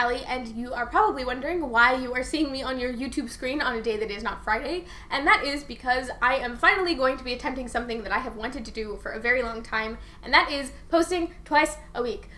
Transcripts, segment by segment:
Allie, and you are probably wondering why you are seeing me on your YouTube screen on a day that is not Friday, and that is because I am finally going to be attempting something that I have wanted to do for a very long time, and that is posting twice a week.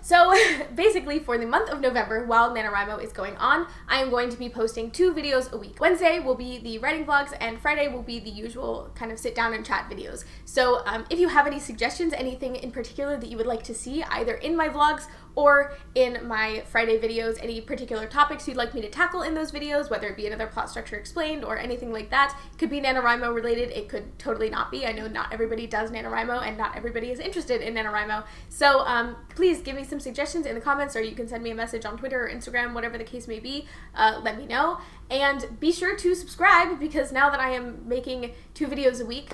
So basically for the month of November, while NaNoWrimo is going on, I am going to be posting 2 videos a week. Wednesday will be the writing vlogs, and Friday will be the usual kind of sit down and chat videos. So if you have any suggestions, anything in particular that you would like to see either in my vlogs or in my Friday videos, any particular topics you'd like me to tackle in those videos, whether it be another plot structure explained or anything like that. It could be NaNoWrimo related, it could totally not be. I know not everybody does NaNoWrimo and not everybody is interested in NaNoWrimo. So please give me some suggestions in the comments, or you can send me a message on Twitter or Instagram, whatever the case may be. Let me know. And be sure to subscribe, because now that I am making 2 videos a week,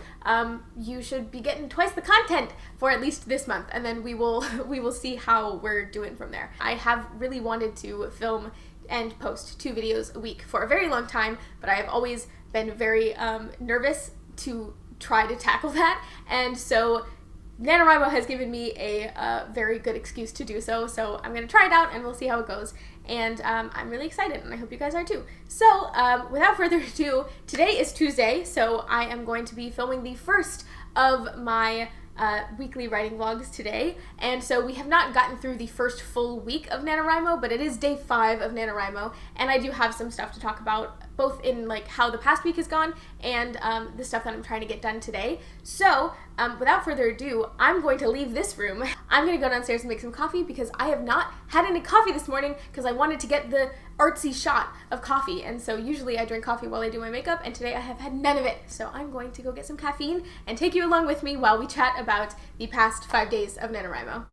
you should be getting twice the content for at least this month, and then we will see how we're doing from there. I have really wanted to film and post 2 videos a week for a very long time, but I have always been very nervous to try to tackle that, and so NaNoWrimo has given me a very good excuse to do so, so I'm going to try it out and we'll see how it goes. And I'm really excited, and I hope you guys are too. So without further ado, today is Tuesday, so I am going to be filming the first of my weekly writing vlogs today, and so we have not gotten through the first full week of NaNoWrimo, but it is day 5 of NaNoWrimo, and I do have some stuff to talk about, both in like how the past week has gone and the stuff that I'm trying to get done today. So without further ado, I'm going to leave this room. I'm going to go downstairs and make some coffee, because I have not had any coffee this morning because I wanted to get the artsy shot of coffee, and so usually I drink coffee while I do my makeup, and today I have had none of it. So I'm going to go get some caffeine and take you along with me while we chat about the past 5 days of NaNoWrimo.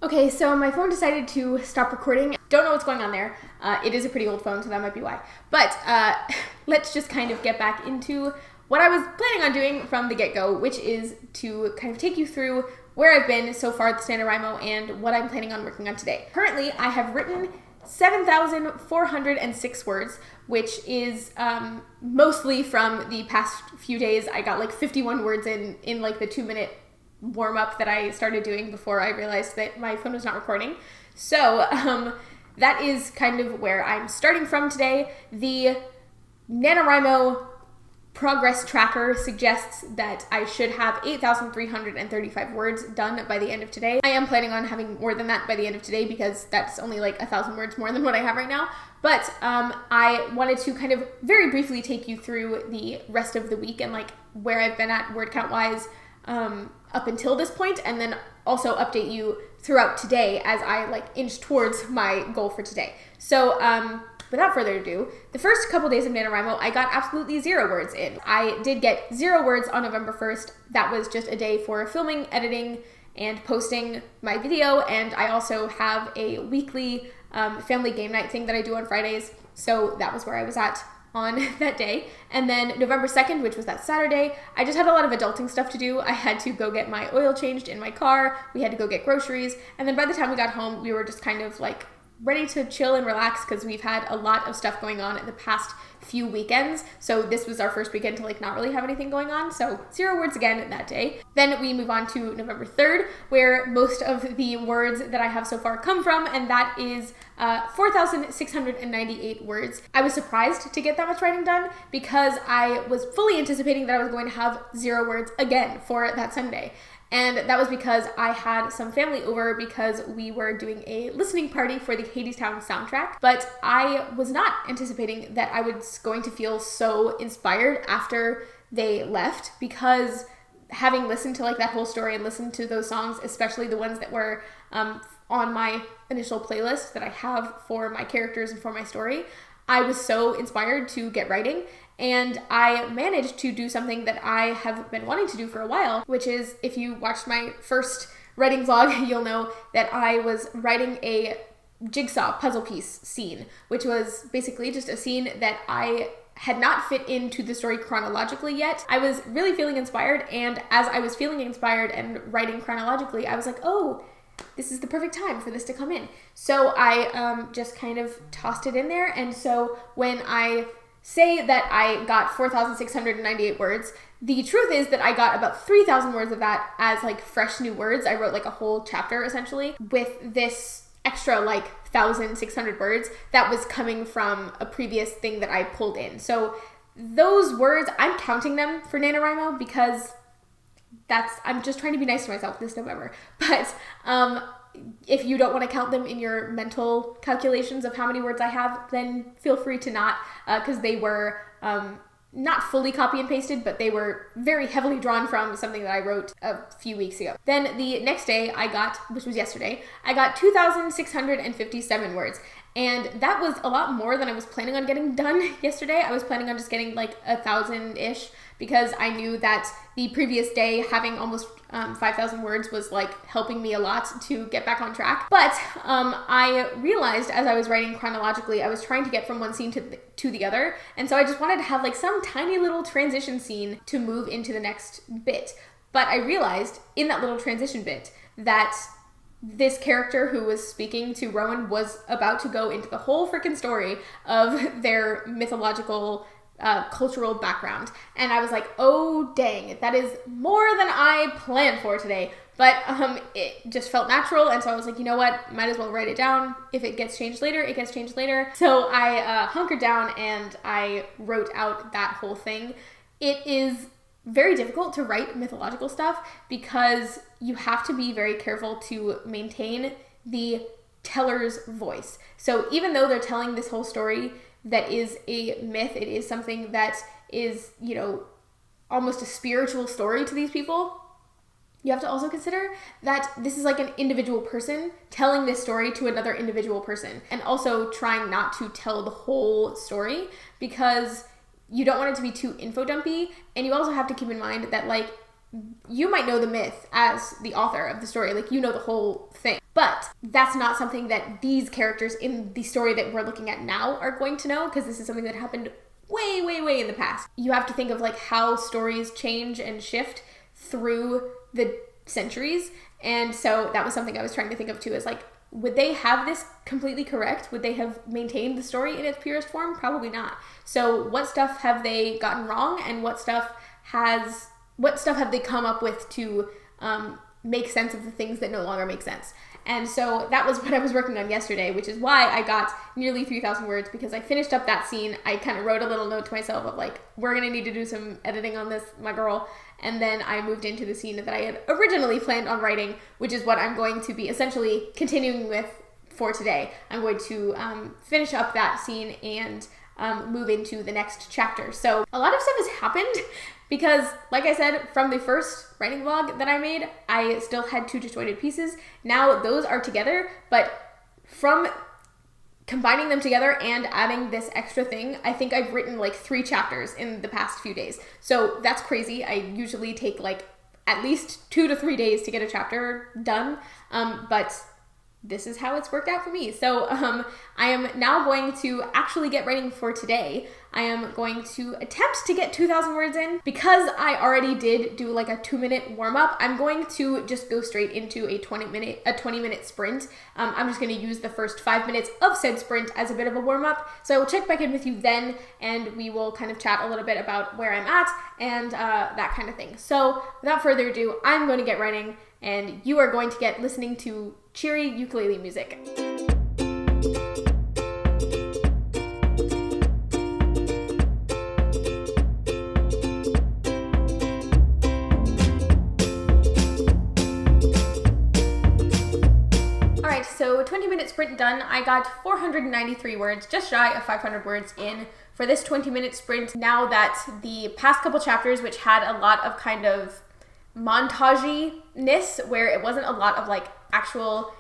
Okay, so my phone decided to stop recording. Don't know what's going on there. It is a pretty old phone, so that might be why. But let's just kind of get back into what I was planning on doing from the get-go, which is to kind of take you through where I've been so far this NaNoWrimo and what I'm planning on working on today. Currently, I have written 7,406 words, which is mostly from the past few days. I got like 51 words in like the 2-minute warm-up that I started doing before I realized that my phone was not recording. So that is kind of where I'm starting from today. The NaNoWrimo progress tracker suggests that I should have 8,335 words done by the end of today. I am planning on having more than that by the end of today, because that's only like 1,000 words more than what I have right now. But I wanted to kind of very briefly take you through the rest of the week and like where I've been at word count wise up until this point, and then also update you throughout today as I like inch towards my goal for today. So without further ado, the first couple days of NaNoWrimo, I got absolutely 0 words in. I did get 0 words on November 1st. That was just a day for filming, editing, and posting my video, and I also have a weekly family game night thing that I do on Fridays, so that was where I was at on that day. And then November 2nd, which was that Saturday, I just had a lot of adulting stuff to do. I had to go get my oil changed in my car, we had to go get groceries, and then by the time we got home, we were just kind of like ready to chill and relax, because we've had a lot of stuff going on in the past few weekends, so this was our first weekend to like not really have anything going on, so 0 words again that day. Then we move on to November 3rd, where most of the words that I have so far come from, and that is 4,698 words. I was surprised to get that much writing done, because I was fully anticipating that I was going to have 0 words again for that Sunday. And that was because I had some family over, because we were doing a listening party for the Hadestown soundtrack, but I was not anticipating that I was going to feel so inspired after they left, because having listened to like that whole story and listened to those songs, especially the ones that were on my initial playlist that I have for my characters and for my story, I was so inspired to get writing. And I managed to do something that I have been wanting to do for a while, which is, if you watched my first writing vlog, you'll know that I was writing a jigsaw puzzle piece scene, which was basically just a scene that I had not fit into the story chronologically yet. I was really feeling inspired, and as I was feeling inspired and writing chronologically, I was like, oh, this is the perfect time for this to come in. So I just kind of tossed it in there, and so when I say that I got 4,698 words, The truth is that I got about 3,000 words of that as like fresh new words. I wrote like a whole chapter essentially with this extra like 1,600 words that was coming from a previous thing that I pulled in. So those words, I'm counting them for NaNoWrimo because I'm just trying to be nice to myself this November. But if you don't want to count them in your mental calculations of how many words I have, then feel free to not, because they were not fully copy and pasted, but they were very heavily drawn from something that I wrote a few weeks ago. Then the next day which was yesterday, I got 2,657 words. And that was a lot more than I was planning on getting done yesterday. I was planning on just getting like 1,000-ish because I knew that the previous day having almost 5,000 words was like helping me a lot to get back on track. But I realized as I was writing chronologically, I was trying to get from one scene to the other. And so I just wanted to have like some tiny little transition scene to move into the next bit. But I realized in that little transition bit that this character who was speaking to Rowan was about to go into the whole freaking story of their mythological cultural background. And I was like, oh dang, that is more than I planned for today. But it just felt natural, and so I was like, you know what, might as well write it down. If it gets changed later, it gets changed later. So I hunkered down and I wrote out that whole thing. It is very difficult to write mythological stuff because you have to be very careful to maintain the teller's voice. So even though they're telling this whole story that is a myth, it is something that is, you know, almost a spiritual story to these people, you have to also consider that this is like an individual person telling this story to another individual person, and also trying not to tell the whole story because you don't want it to be too info dumpy. And you also have to keep in mind that like you might know the myth as the author of the story, like you know the whole thing, but that's not something that these characters in the story that we're looking at now are going to know, because this is something that happened way, way, way in the past. You have to think of like how stories change and shift through the centuries. And so that was something I was trying to think of too, is like, would they have this completely correct? Would they have maintained the story in its purest form? Probably not. So what stuff have they gotten wrong, and what stuff have they come up with to make sense of the things that no longer make sense? And so that was what I was working on yesterday, which is why I got nearly 3,000 words, because I finished up that scene. I kind of wrote a little note to myself of like, we're going to need to do some editing on this, my girl. And then I moved into the scene that I had originally planned on writing, which is what I'm going to be essentially continuing with for today. I'm going to finish up that scene and move into the next chapter. So a lot of stuff has happened because, like I said, from the first writing vlog that I made, I still had 2 disjointed pieces. Now those are together, but from combining them together and adding this extra thing, I think I've written like 3 chapters in the past few days. So that's crazy. I usually take like at least 2 to 3 days to get a chapter done, but this is how it's worked out for me. So I am now going to actually get writing for today. I am going to attempt to get 2,000 words in. Because I already did do like a 2-minute warm-up, I'm going to just go straight into a 20-minute sprint. I'm just going to use the first 5 minutes of said sprint as a bit of a warm-up. So I will check back in with you then, and we will kind of chat a little bit about where I'm at and that kind of thing. So without further ado, I'm going to get writing, and you are going to get listening to cheery ukulele music. Alright, so 20-minute sprint done. I got 493 words, just shy of 500 words in for this 20-minute sprint. Now that the past couple chapters, which had a lot of kind of montagey-ness, where it wasn't a lot of like actual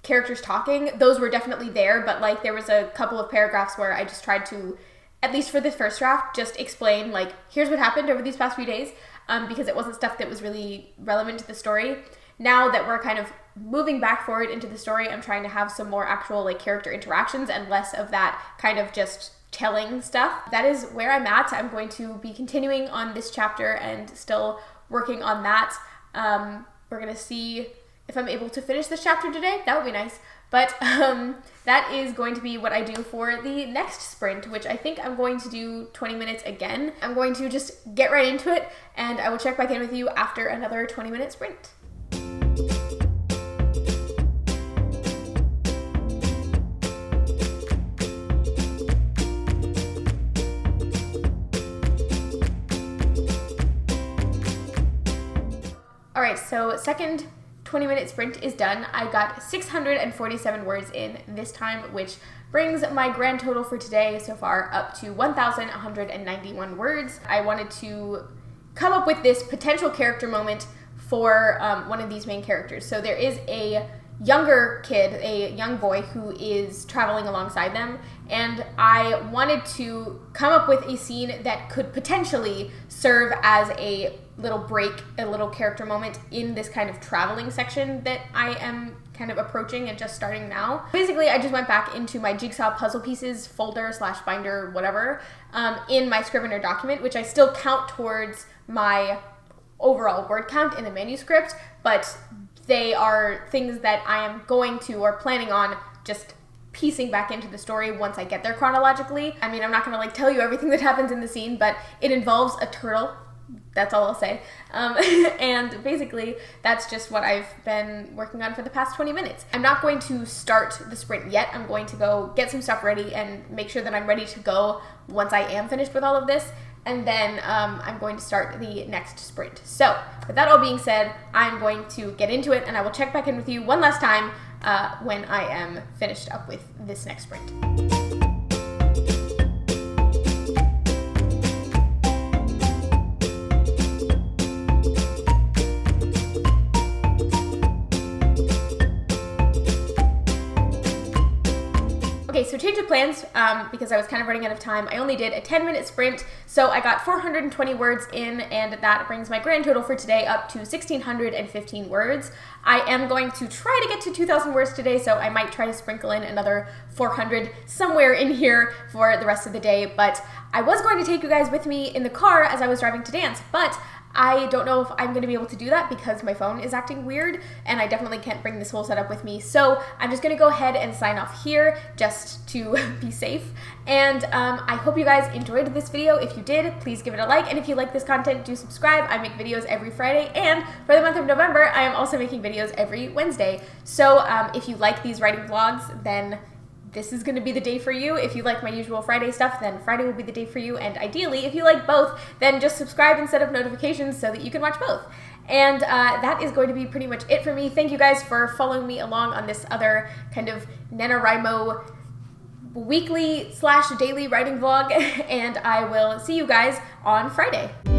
characters talking, those were definitely there, but like there was a couple of paragraphs where I just tried to, at least for this first draft, just explain like, here's what happened over these past few days, because it wasn't stuff that was really relevant to the story. Now that we're kind of moving back forward into the story, I'm trying to have some more actual like character interactions and less of that kind of just telling stuff. That is where I'm at. I'm going to be continuing on this chapter and still working on that. We're gonna see if I'm able to finish this chapter today. That would be nice. But that is going to be what I do for the next sprint, which I think I'm going to do 20 minutes again. I'm going to just get right into it, and I will check back in with you after another 20-minute sprint. All right, so second 20-minute sprint is done. I got 647 words in this time, which brings my grand total for today so far up to 1,191 words. I wanted to come up with this potential character moment for one of these main characters. So there is a younger kid, a young boy who is traveling alongside them, and I wanted to come up with a scene that could potentially serve as a little break, a little character moment in this kind of traveling section that I am kind of approaching and just starting now. Basically, I just went back into my jigsaw puzzle pieces folder / binder, whatever, in my Scrivener document, which I still count towards my overall word count in the manuscript, but they are things that I am going to or planning on just piecing back into the story once I get there chronologically. I mean, I'm not gonna tell you everything that happens in the scene, but it involves a turtle. That's all I'll say. And basically, that's just what I've been working on for the past 20 minutes. I'm not going to start the sprint yet. I'm going to go get some stuff ready and make sure that I'm ready to go once I am finished with all of this. And then I'm going to start the next sprint. So with that all being said, I'm going to get into it, and I will check back in with you one last time when I am finished up with this next sprint. Okay, so change of plans, because I was kind of running out of time. I only did a 10-minute sprint, so I got 420 words in, and that brings my grand total for today up to 1,615 words. I am going to try to get to 2,000 words today, so I might try to sprinkle in another 400 somewhere in here for the rest of the day, but I was going to take you guys with me in the car as I was driving to dance, but I don't know if I'm going to be able to do that because my phone is acting weird, and I definitely can't bring this whole setup with me. So I'm just going to go ahead and sign off here just to be safe. And I hope you guys enjoyed this video. If you did, please give it a like. And if you like this content, do subscribe. I make videos every Friday. And for the month of November, I am also making videos every Wednesday. So if you like these writing vlogs, then this is going to be the day for you. If you like my usual Friday stuff, then Friday will be the day for you. And ideally, if you like both, then just subscribe and set up notifications so that you can watch both. And that is going to be pretty much it for me. Thank you guys for following me along on this other kind of NaNoWrimo weekly / daily writing vlog. And I will see you guys on Friday.